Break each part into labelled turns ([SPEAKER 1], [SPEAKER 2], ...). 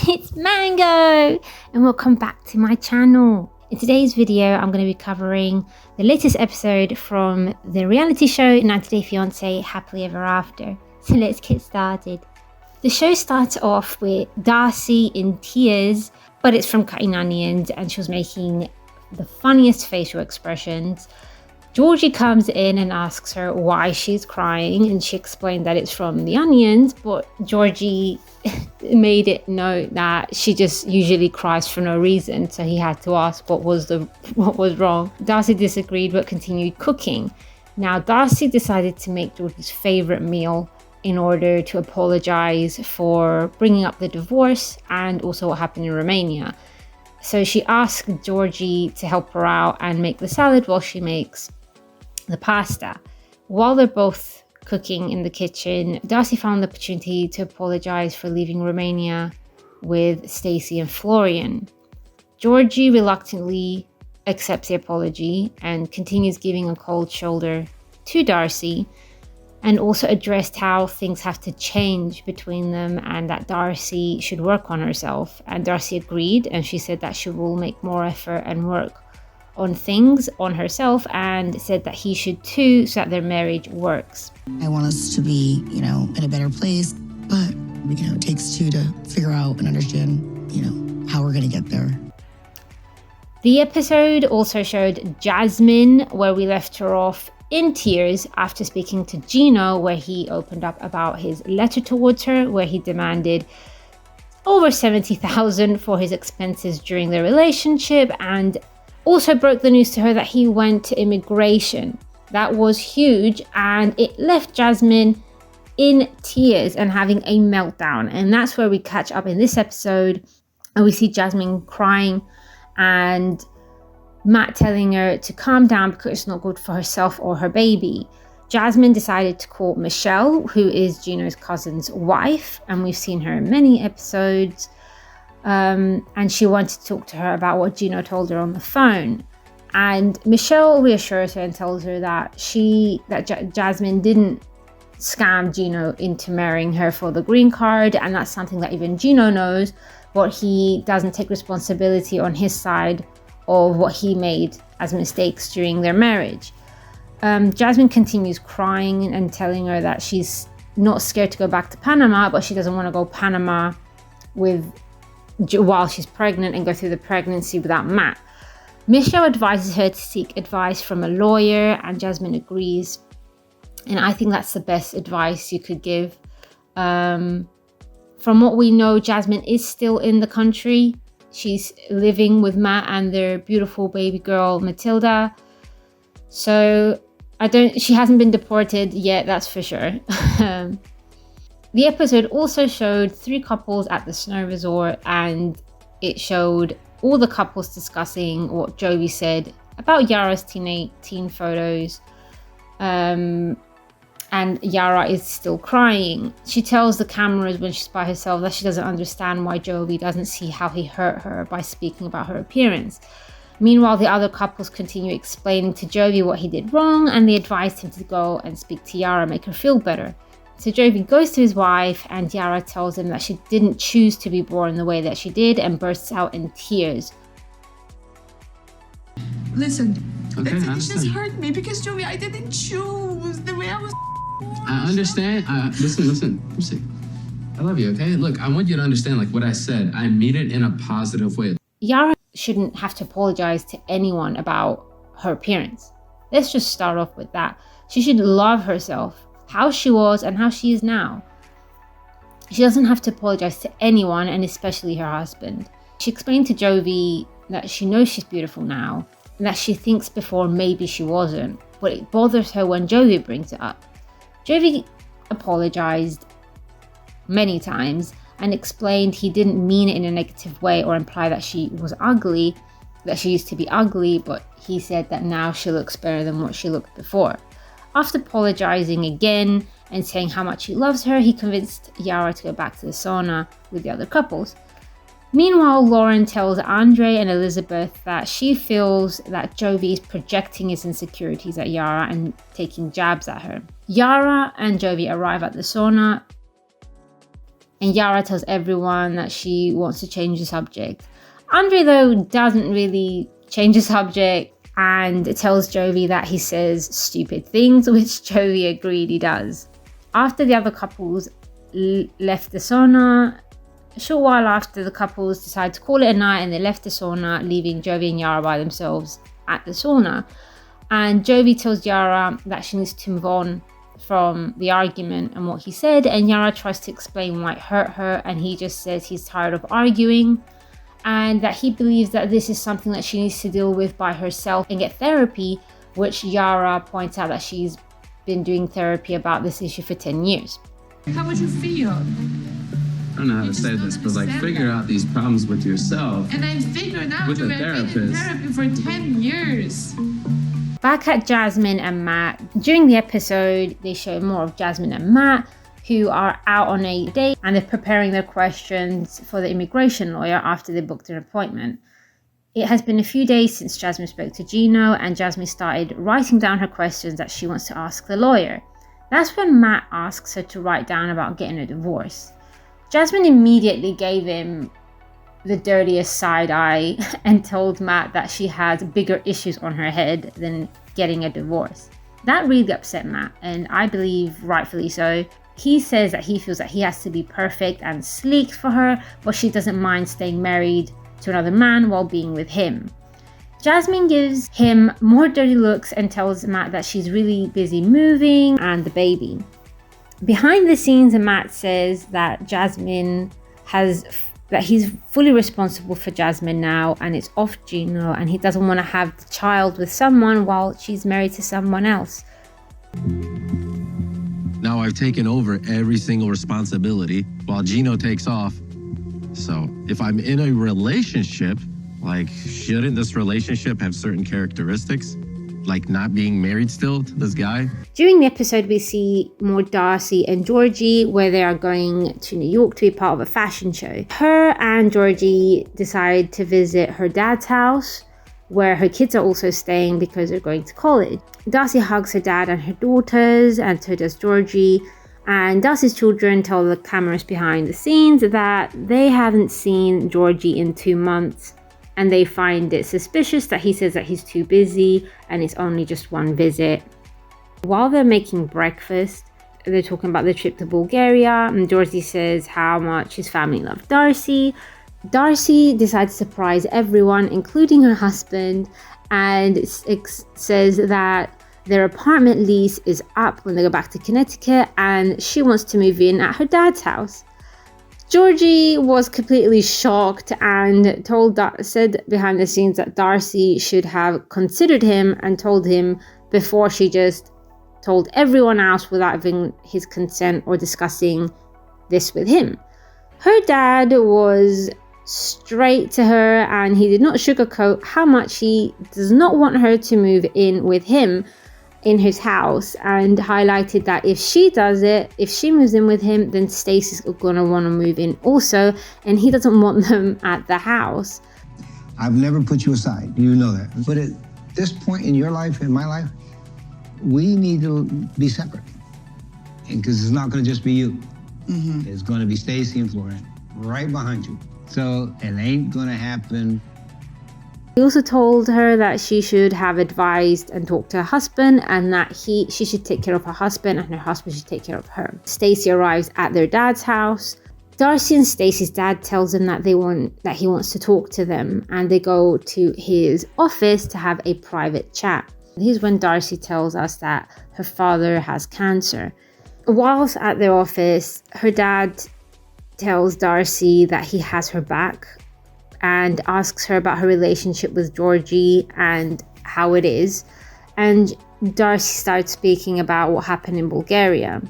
[SPEAKER 1] it's Mango and welcome back to my channel. In today's video, I'm going to be covering the latest episode from the reality show 90 Day Fiancé Happily Ever After. So let's get started. The show starts off with Darcy in tears, but it's from cutting onions and she was making the funniest facial expressions. Georgi comes in and asks her why she's crying, and she explained that it's from the onions, but Georgi made it known that she just usually cries for no reason, so he had to ask what was wrong. Darcy disagreed but continued cooking. Now Darcy decided to make Georgi's favorite meal in order to apologize for bringing up the divorce and also what happened in Romania. So she asked Georgi to help her out and make the salad while she makes the pasta. While they're both cooking in the kitchen, Darcy found the opportunity to apologize for leaving Romania with Stacey and Florian. Georgi reluctantly accepts the apology and continues giving a cold shoulder to Darcy, and also addressed how things have to change between them and that Darcy should work on herself. And Darcy agreed, and she said that she will make more effort and work on things on herself, and said that he should too, so that their marriage works.
[SPEAKER 2] I want us to be, in a better place, but, it takes two to figure out and understand, how we're gonna get there.
[SPEAKER 1] The episode also showed Jasmine, where we left her off in tears after speaking to Gino, where he opened up about his letter towards her, where he demanded over 70,000 for his expenses during their relationship, and also broke the news to her that he went to immigration. That was huge, and it left Jasmine in tears and having a meltdown. And that's where we catch up in this episode, and we see Jasmine crying and Matt telling her to calm down because it's not good for herself or her baby. Jasmine decided to call Michelle, who is Gino's cousin's wife, and we've seen her in many episodes. And she wanted to talk to her about what Gino told her on the phone. And Michelle reassures her and tells her that Jasmine didn't scam Gino into marrying her for the green card, and that's something that even Gino knows, but he doesn't take responsibility on his side of what he made as mistakes during their marriage. Jasmine continues crying and telling her that she's not scared to go back to Panama, but she doesn't want to go Panama while she's pregnant and go through the pregnancy without Matt. Michelle advises her to seek advice from a lawyer, and Jasmine agrees. And I think that's the best advice you could give. From what we know, Jasmine is still in the country. She's living with Matt and their beautiful baby girl, Matilda. So she hasn't been deported yet, that's for sure. The episode also showed 3 couples at the snow resort, and it showed all the couples discussing what Joey said about Yara's teen photos. And Yara is still crying. She tells the cameras when she's by herself that she doesn't understand why Joey doesn't see how he hurt her by speaking about her appearance. Meanwhile, the other couples continue explaining to Joey what he did wrong, and they advised him to go and speak to Yara, make her feel better. So Joey goes to his wife, and Yara tells him that she didn't choose to be born the way that she did, and bursts out in tears.
[SPEAKER 3] Listen,
[SPEAKER 4] okay,
[SPEAKER 3] it just hurt me because Joey, I didn't choose the way I was.
[SPEAKER 4] I understand. Listen. I love you, okay? Look, I want you to understand, what I said, I mean it in a positive way.
[SPEAKER 1] Yara shouldn't have to apologize to anyone about her appearance. Let's just start off with that. She should love herself, how she was and how she is now. She doesn't have to apologize to anyone, and especially her husband. She explained to Joey that she knows she's beautiful now, and that she thinks before maybe she wasn't, but it bothers her when Joey brings it up. Joey apologized many times and explained he didn't mean it in a negative way or imply that she was ugly, that she used to be ugly, but he said that now she looks better than what she looked before. After apologizing again and saying how much he loves her, he convinced Yara to go back to the sauna with the other couples. Meanwhile, Lauren tells Andre and Elizabeth that she feels that Joey is projecting his insecurities at Yara and taking jabs at her. Yara and Joey arrive at the sauna, And Yara tells everyone that she wants to change the subject. Andre, though, doesn't really change the subject and tells Jovi that he says stupid things, which Jovi agreed he does. After the other couples left the sauna, a short while after, the couples decided to call it a night and they left the sauna, leaving Jovi and Yara by themselves at the sauna. And Jovi tells Yara that she needs to move on from the argument and what he said, and Yara tries to explain why it hurt her, and he just says he's tired of arguing and that he believes that this is something that she needs to deal with by herself and get therapy, which Yara points out that she's been doing therapy about this issue for 10 years.
[SPEAKER 3] How would you feel?
[SPEAKER 4] I don't know how to say this, but like figure out these problems with yourself.
[SPEAKER 3] And I figured out
[SPEAKER 4] with a
[SPEAKER 3] I've been in
[SPEAKER 4] therapist.
[SPEAKER 3] therapy for 10 years.
[SPEAKER 1] Back at Jasmine and Matt, during the episode, they show more of Jasmine and Matt, who are out on a date and they're preparing their questions for the immigration lawyer after they booked an appointment. It has been a few days since Jasmine spoke to Gino, and Jasmine started writing down her questions that she wants to ask the lawyer. That's when Matt asks her to write down about getting a divorce. Jasmine immediately gave him the dirtiest side eye and told Matt that she has bigger issues on her head than getting a divorce. That really upset Matt, and I believe rightfully so. He says that he feels that he has to be perfect and sleek for her, but she doesn't mind staying married to another man while being with him. Jasmine gives him more dirty looks and tells Matt that she's really busy moving and the baby. Behind the scenes, Matt says that that he's fully responsible for Jasmine now and it's off Gino, and he doesn't want to have the child with someone while she's married to someone else.
[SPEAKER 5] Now I've taken over every single responsibility while Gino takes off. So if I'm in a relationship, like, shouldn't this relationship have certain characteristics? Like not being married still to this guy?
[SPEAKER 1] During the episode, we see more Darcy and Georgi, where they are going to New York to be part of a fashion show. Her and Georgi decide to visit her dad's house, where her kids are also staying because they're going to college. Darcy hugs her dad and her daughters, and so does Georgi. And Darcy's children tell the cameras behind the scenes that they haven't seen Georgi in 2 months, and they find it suspicious that he says that he's too busy and it's only just one visit. While they're making breakfast, they're talking about the trip to Bulgaria, and Georgi says how much his family loved Darcy. Darcy decides to surprise everyone, including her husband, and says that their apartment lease is up when they go back to Connecticut and she wants to move in at her dad's house. Georgi was completely shocked and said behind the scenes that Darcy should have considered him and told him before she just told everyone else without having his consent or discussing this with him. Her dad was straight to her and he did not sugarcoat how much he does not want her to move in with him in his house, and highlighted that if she moves in with him, then Stacey's gonna want to move in also, and he doesn't want them at the house.
[SPEAKER 6] I've never put you aside, you know that. But at this point in your life, in my life, we need to be separate. And because it's not gonna just be you. Mm-hmm. It's gonna be Stacey and Florian right behind you. So it ain't gonna happen.
[SPEAKER 1] He also told her that she should have advised and talked to her husband, and that she should take care of her husband and her husband should take care of her. Stacey arrives at their dad's house. Darcy and Stacey's dad tells them that he wants to talk to them, and they go to his office to have a private chat. Here's when Darcy tells us that her father has cancer. Whilst at their office, her dad tells Darcy that he has her back and asks her about her relationship with Georgi and how it is. And Darcy starts speaking about what happened in Bulgaria.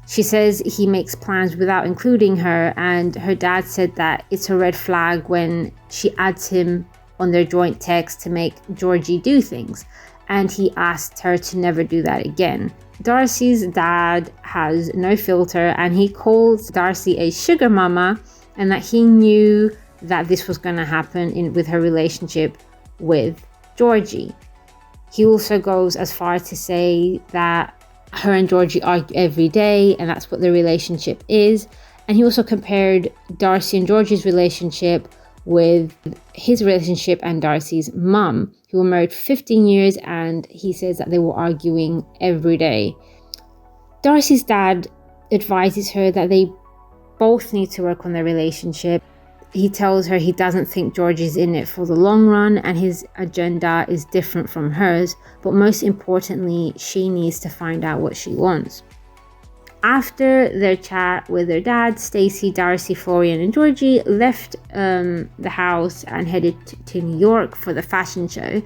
[SPEAKER 1] She says he makes plans without including her, and her dad said that it's a red flag when she adds him on their joint text to make Georgi do things, and he asked her to never do that again. Darcy's dad has no filter, and he calls Darcy a sugar mama, and that he knew that this was going to happen with her relationship with Georgi. He also goes as far as to say that her and Georgi argue every day, and that's what their relationship is, And he also compared Darcy and Georgie's relationship with his relationship and Darcy's mum, who were married 15 years, and he says that they were arguing every day. Darcy's dad advises her that they both need to work on their relationship. He tells her he doesn't think Georgie's in it for the long run and his agenda is different from hers, but most importantly, she needs to find out what she wants. After their chat with their dad, Stacey, Darcy, Florian and Georgie left the house and headed to New York for the fashion show.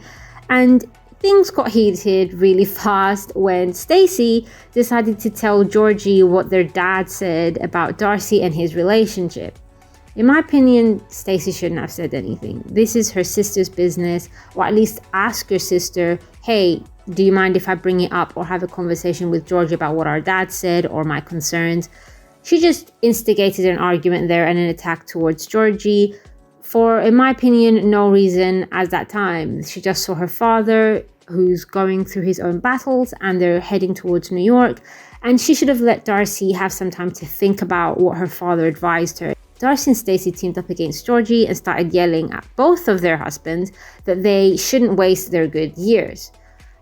[SPEAKER 1] And things got heated really fast when Stacey decided to tell Georgie what their dad said about Darcy and his relationship. In my opinion, Stacey shouldn't have said anything. This is her sister's business, or at least ask your sister, hey, do you mind if I bring it up or have a conversation with Georgie about what our dad said or my concerns? She just instigated an argument there and an attack towards Georgie for, in my opinion, no reason at that time. She just saw her father, who's going through his own battles, and they're heading towards New York, and she should have let Darcy have some time to think about what her father advised her. Darcy and Stacey teamed up against Georgie and started yelling at both of their husbands that they shouldn't waste their good years.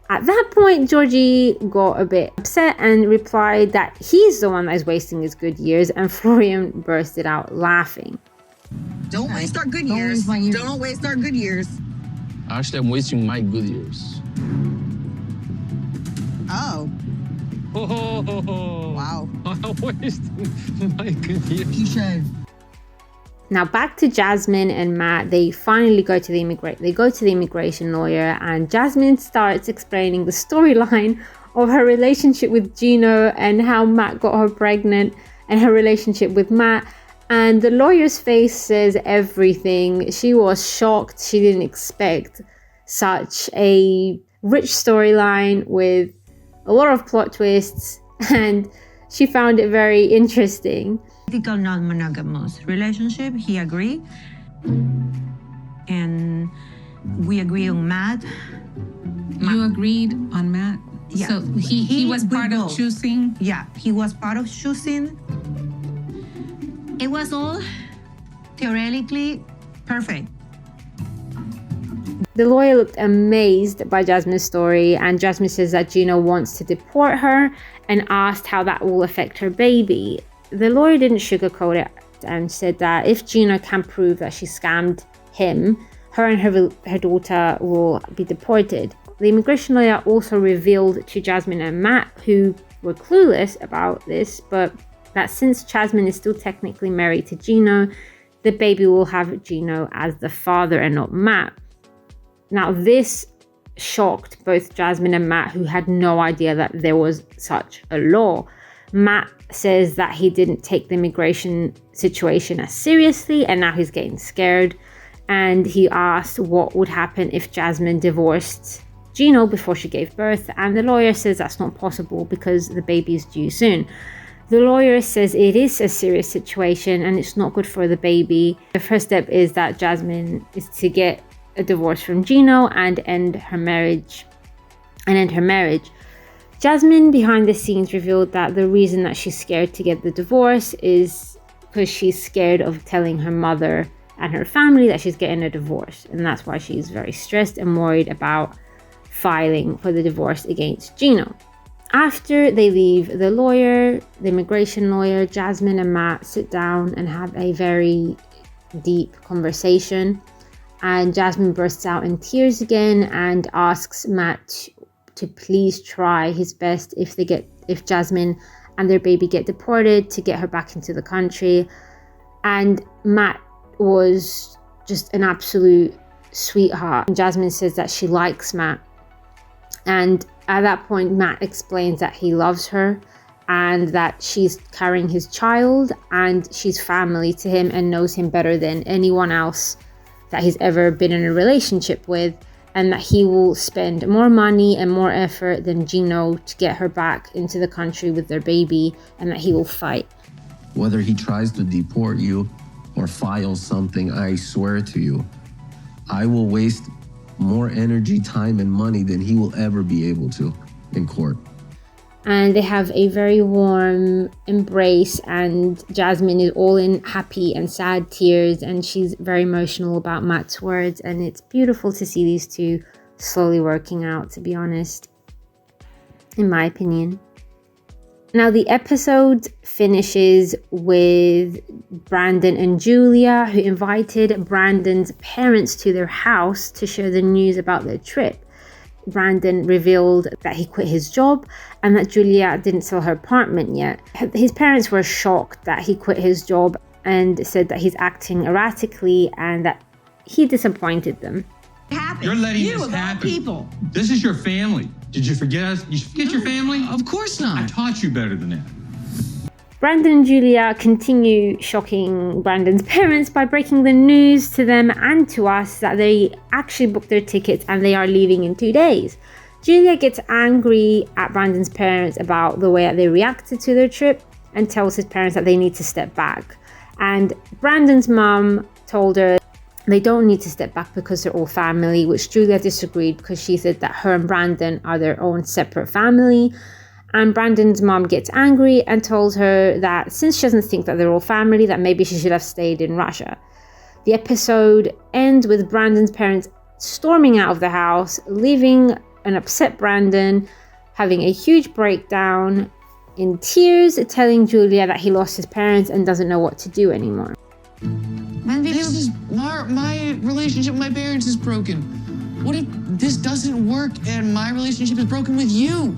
[SPEAKER 1] At that point, Georgie got a bit upset and replied that he's the one that is wasting his good years, and Florian bursted out laughing.
[SPEAKER 2] Don't waste our good years. Don't waste our good years.
[SPEAKER 4] Actually, I'm wasting my good years.
[SPEAKER 2] Oh.
[SPEAKER 4] Oh,
[SPEAKER 2] Wow.
[SPEAKER 4] I'm wasting my good years.
[SPEAKER 2] You should.
[SPEAKER 1] Now back to Jasmine and Matt. They finally go to the immigration lawyer, and Jasmine starts explaining the storyline of her relationship with Gino and how Matt got her pregnant and her relationship with Matt. And the lawyer's face says everything. She was shocked. She didn't expect such a rich storyline with a lot of plot twists, and she found it very interesting.
[SPEAKER 7] Ethical non-monogamous relationship, he agreed. And we agree on Matt.
[SPEAKER 3] You agreed on Matt?
[SPEAKER 7] Yeah.
[SPEAKER 3] So he was part of
[SPEAKER 7] both.
[SPEAKER 3] choosing?
[SPEAKER 7] Yeah, he was part of choosing. It was all theoretically perfect.
[SPEAKER 1] The lawyer looked amazed by Jasmine's story, and Jasmine says that Gino wants to deport her and asked how that will affect her baby. The lawyer didn't sugarcoat it and said that if Gino can prove that she scammed him, her and her daughter will be deported. The immigration lawyer also revealed to Jasmine and Matt, who were clueless about this, but that since Jasmine is still technically married to Gino, the baby will have Gino as the father and not Matt. Now this shocked both Jasmine and Matt, who had no idea that there was such a law. Matt says that he didn't take the immigration situation as seriously, and now he's getting scared. And he asked what would happen if Jasmine divorced Gino before she gave birth, and the lawyer says that's not possible because the baby is due soon. The lawyer says it is a serious situation and it's not good for the baby. The first step is that Jasmine is to get a divorce from Gino and end her marriage. Jasmine behind the scenes revealed that the reason that she's scared to get the divorce is because she's scared of telling her mother and her family that she's getting a divorce, and that's why she's very stressed and worried about filing for the divorce against Gino. After they leave the immigration lawyer, Jasmine and Matt sit down and have a very deep conversation, and Jasmine bursts out in tears again and asks Matt to please try his best if Jasmine and their baby get deported, to get her back into the country. And Matt was just an absolute sweetheart. Jasmine says that she likes Matt, and at that point Matt explains that he loves her and that she's carrying his child and she's family to him and knows him better than anyone else that he's ever been in a relationship with, and that he will spend more money and more effort than Gino to get her back into the country with their baby, and that he will fight.
[SPEAKER 5] Whether he tries to deport you or file something, I swear to you, I will waste more energy, time, and money than he will ever be able to in court.
[SPEAKER 1] and they have a very warm embrace, and Jasmine is all in happy and sad tears, and she's very emotional about Matt's words, and it's beautiful to see these two slowly working out, to be honest, in my opinion. Now the episode finishes with Brandon and Julia, who invited Brandon's parents to their house to share the news about their trip. Brandon revealed that he quit his job and that Julia didn't sell her apartment yet. His parents were shocked that he quit his job and said that he's acting erratically and that he disappointed them.
[SPEAKER 8] You're letting this happen. People. This is your family. Did you forget us? You forget your family?
[SPEAKER 3] Of course not.
[SPEAKER 8] I taught you better than that.
[SPEAKER 1] Brandon and Julia continue shocking Brandon's parents by breaking the news to them and to us that they actually booked their tickets and they are leaving in 2 days. Julia gets angry at Brandon's parents about the way that they reacted to their trip and tells his parents that they need to step back. And Brandon's mum told her they don't need to step back because they're all family, which Julia disagreed because she said that her and Brandon are their own separate family. And Brandon's mom gets angry and told her that since she doesn't think that they're all family, that maybe she should have stayed in Russia. The episode ends with Brandon's parents storming out of the house, leaving an upset Brandon, having a huge breakdown, in tears, telling Julia that he lost his parents and doesn't know what to do anymore.
[SPEAKER 3] My relationship with my parents is broken. What if this doesn't work and my relationship is broken with you?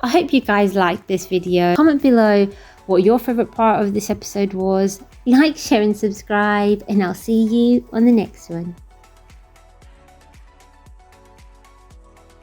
[SPEAKER 1] I hope you guys liked this video. Comment below what your favorite part of this episode was. Like, share and subscribe, and I'll see you on the next one.